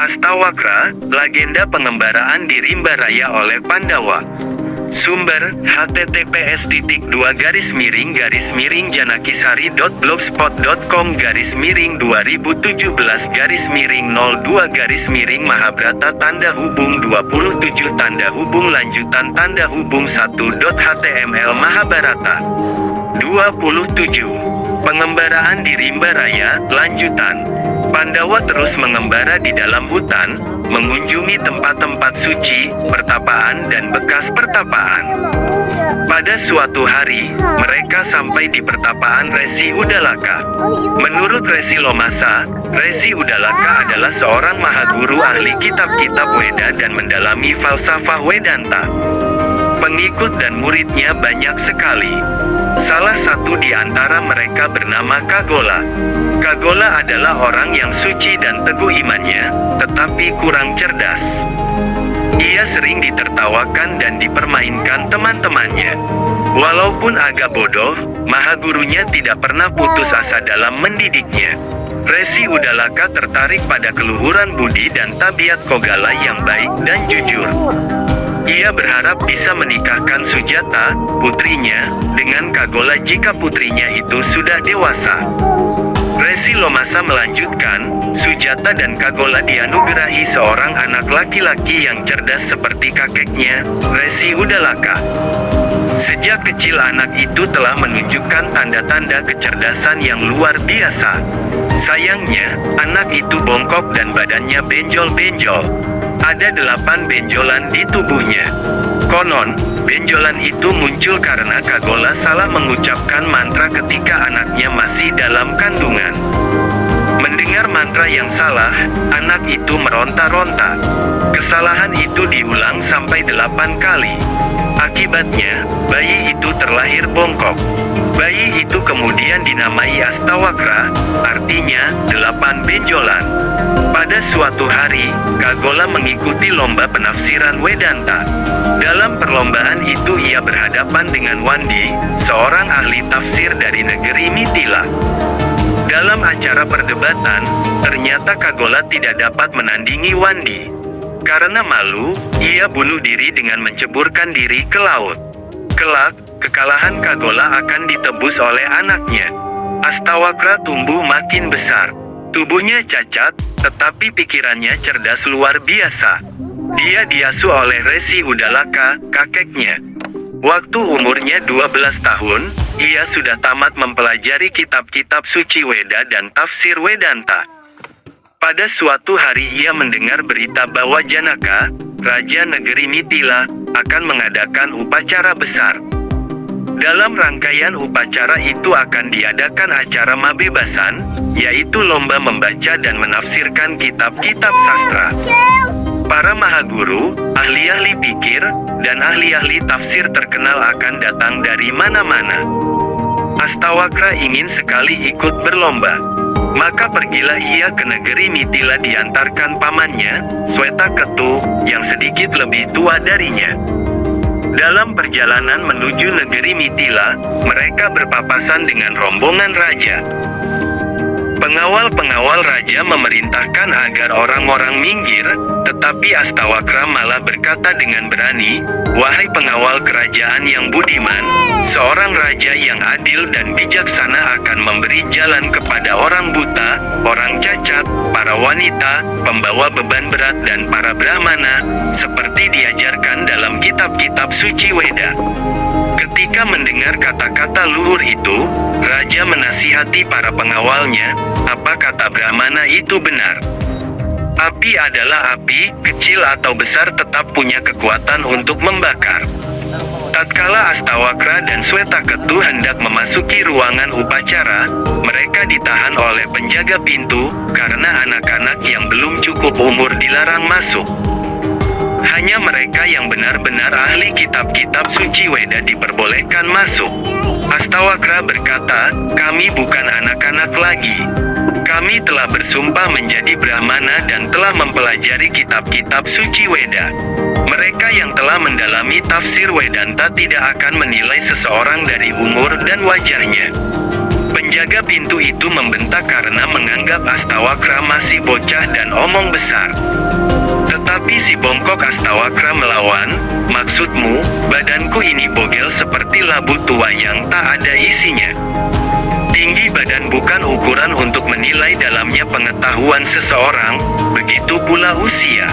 Astawakra, legenda pengembaraan di Rimba Raya oleh Pandawa. Sumber, https://janakisari.blogspot.com/miring 2017 Mahabharata 27. Pengembaraan di Rimba Raya, lanjutan. Pandawa terus mengembara di dalam hutan, mengunjungi tempat-tempat suci, pertapaan dan bekas pertapaan. Pada suatu hari, mereka sampai di pertapaan Resi Udalaka. Menurut Resi Lomasa, Resi Udalaka adalah seorang mahaguru ahli kitab-kitab Weda dan mendalami falsafah Wedanta. Pengikut dan muridnya banyak sekali. Salah satu di antara mereka bernama Kagola. Kagola adalah orang yang suci dan teguh imannya, tetapi kurang cerdas. Ia sering ditertawakan dan dipermainkan teman-temannya. Walaupun agak bodoh, mahagurunya tidak pernah putus asa dalam mendidiknya. Resi Udalaka tertarik pada keluhuran budi dan tabiat Kogala yang baik dan jujur. Ia berharap bisa menikahkan Sujata, putrinya, dengan Kagola jika putrinya itu sudah dewasa. Resi Lomasa melanjutkan, Sujata dan Kagola dianugerahi seorang anak laki-laki yang cerdas seperti kakeknya, Resi Udalaka. Sejak kecil anak itu telah menunjukkan tanda-tanda kecerdasan yang luar biasa. Sayangnya, anak itu bongkok dan badannya benjol-benjol. Ada 8 benjolan di tubuhnya. Konon, benjolan itu muncul karena Kagola salah mengucapkan mantra ketika anaknya masih dalam kandungan. Mendengar mantra yang salah, anak itu meronta-ronta. Kesalahan itu diulang sampai 8 kali. Akibatnya, bayi itu terlahir bongkok. Bayi itu kemudian dinamai Astawakra, artinya 8 benjolan. Pada suatu hari, Kagola mengikuti lomba penafsiran Wedanta. Dalam perlombaan itu ia berhadapan dengan Wandi, seorang ahli tafsir dari negeri Mitila. Dalam acara perdebatan, ternyata Kagola tidak dapat menandingi Wandi. Karena malu, ia bunuh diri dengan menceburkan diri ke laut. Kelak, kekalahan Kagola akan ditebus oleh anaknya. Astawakra tumbuh makin besar. Tubuhnya cacat, tetapi pikirannya cerdas luar biasa. Dia diasuh oleh Resi Udalaka, kakeknya. Waktu umurnya 12 tahun, ia sudah tamat mempelajari kitab-kitab suci Weda dan tafsir Wedanta. Pada suatu hari ia mendengar berita bahwa Janaka, Raja Negeri Mitila, akan mengadakan upacara besar. Dalam rangkaian upacara itu akan diadakan acara mabebasan, yaitu lomba membaca dan menafsirkan kitab-kitab sastra. Para mahaguru, ahli-ahli pikir, dan ahli-ahli tafsir terkenal akan datang dari mana-mana. Astawakra ingin sekali ikut berlomba. Maka pergilah ia ke negeri Mitila diantarkan pamannya, Swetaketu, yang sedikit lebih tua darinya. Dalam perjalanan menuju negeri Mitila, mereka berpapasan dengan rombongan raja. Pengawal-pengawal raja memerintahkan agar orang-orang minggir, tetapi Astawakra malah berkata dengan berani, "Wahai pengawal kerajaan yang budiman, seorang raja yang adil dan bijaksana akan memberi jalan kepada orang buta, orang cacat, para wanita, pembawa beban berat dan para brahmana, seperti diajarkan dalam kitab-kitab suci Weda." Ketika mendengar kata-kata luhur itu, raja menasihati para pengawalnya, "Apa kata Brahmana itu benar? Api adalah api, kecil atau besar tetap punya kekuatan untuk membakar." Tatkala Astawakra dan Swetaketu hendak memasuki ruangan upacara, mereka ditahan oleh penjaga pintu, karena anak-anak yang belum cukup umur dilarang masuk. Hanya mereka yang benar-benar ahli kitab-kitab suci Weda diperbolehkan masuk. Astawakra berkata, "Kami bukan anak-anak lagi. Kami telah bersumpah menjadi Brahmana dan telah mempelajari kitab-kitab suci Weda. Mereka yang telah mendalami tafsir Wedanta tidak akan menilai seseorang dari umur dan wajahnya." Penjaga pintu itu membentak karena menganggap Astawakra masih bocah dan omong besar. Tetapi si bongkok Astawakra melawan, "Maksudmu, badanku ini bogel seperti labu tua yang tak ada isinya. Tinggi badan bukan ukuran untuk menilai dalamnya pengetahuan seseorang, begitu pula usia.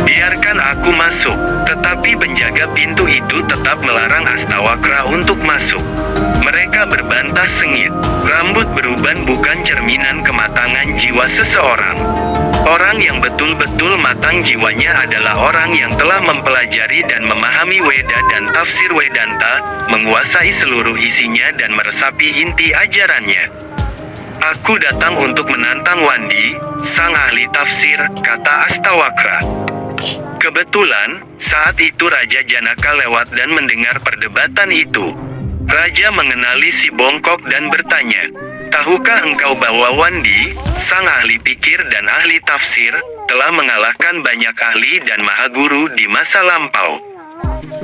Biarkan aku masuk." Tetapi penjaga pintu itu tetap melarang Astawakra untuk masuk. Mereka berbantah sengit. Rambut beruban bukan cerminan kematangan jiwa seseorang. Orang yang betul-betul matang jiwanya adalah orang yang telah mempelajari dan memahami Weda dan tafsir Wedanta, menguasai seluruh isinya dan meresapi inti ajarannya. "Aku datang untuk menantang Wandi, sang ahli tafsir," kata Astawakra. Kebetulan, saat itu Raja Janaka lewat dan mendengar perdebatan itu. Raja mengenali si bongkok dan bertanya, "Tahukah engkau bahwa Wandi, sang ahli pikir dan ahli tafsir, telah mengalahkan banyak ahli dan mahaguru di masa lampau?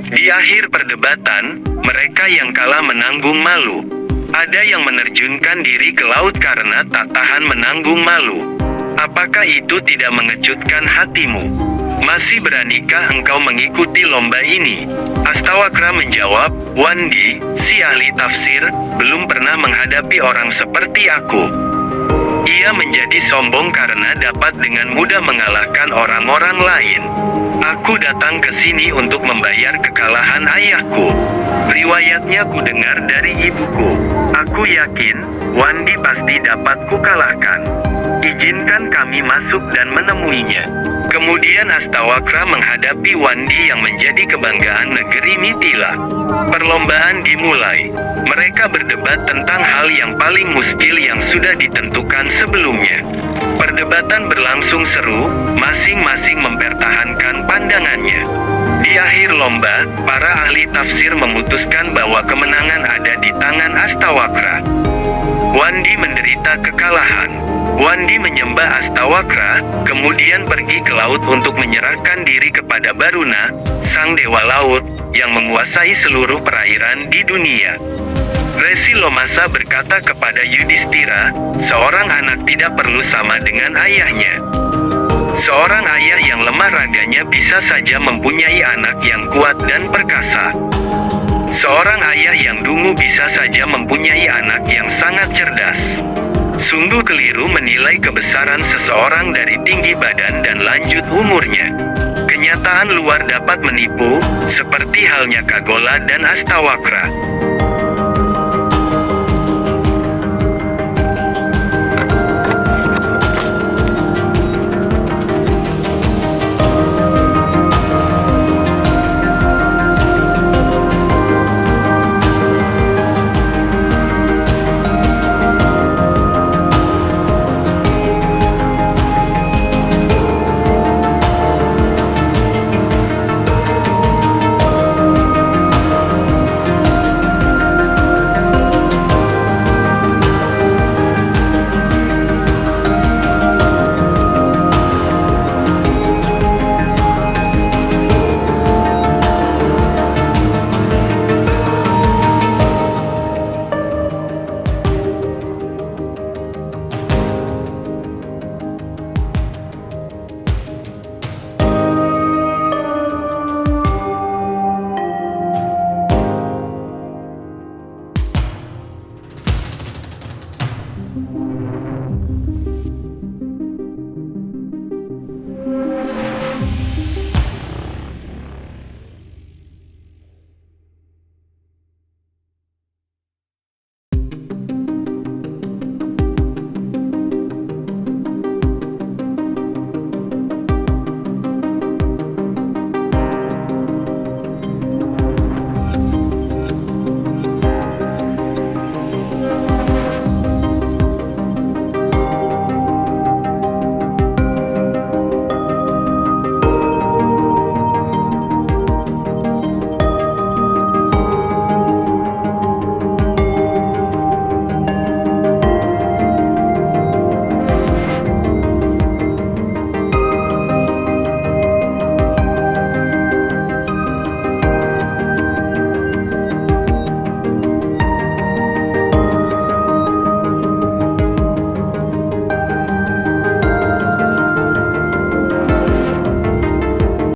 Di akhir perdebatan, mereka yang kalah menanggung malu. Ada yang menerjunkan diri ke laut karena tak tahan menanggung malu. Apakah itu tidak mengejutkan hatimu? Masih beranikah engkau mengikuti lomba ini?" Astawakra menjawab, "Wandi, si ahli tafsir, belum pernah menghadapi orang seperti aku. Ia menjadi sombong karena dapat dengan mudah mengalahkan orang-orang lain. Aku datang ke sini untuk membayar kekalahan ayahku. Riwayatnya ku dengar dari ibuku. Aku yakin, Wandi pasti dapat kukalahkan. Izinkan kami masuk dan menemuinya." Kemudian Astawakra menghadapi Wandi yang menjadi kebanggaan negeri Mithila. Perlombaan dimulai. Mereka berdebat tentang hal yang paling muskil yang sudah ditentukan sebelumnya. Perdebatan berlangsung seru, masing-masing mempertahankan pandangannya. Di akhir lomba, para ahli tafsir memutuskan bahwa kemenangan ada di tangan Astawakra. Wandi menderita kekalahan. Wandi menyembah Astawakra, kemudian pergi ke laut untuk menyerahkan diri kepada Baruna, sang dewa laut, yang menguasai seluruh perairan di dunia. Resi Lomasa berkata kepada Yudhistira, "Seorang anak tidak perlu sama dengan ayahnya. Seorang ayah yang lemah raganya bisa saja mempunyai anak yang kuat dan perkasa. Seorang ayah yang dungu bisa saja mempunyai anak yang sangat cerdas. Sungguh keliru menilai kebesaran seseorang dari tinggi badan dan lanjut umurnya. Kenyataan luar dapat menipu, seperti halnya Kagola dan Astawakra."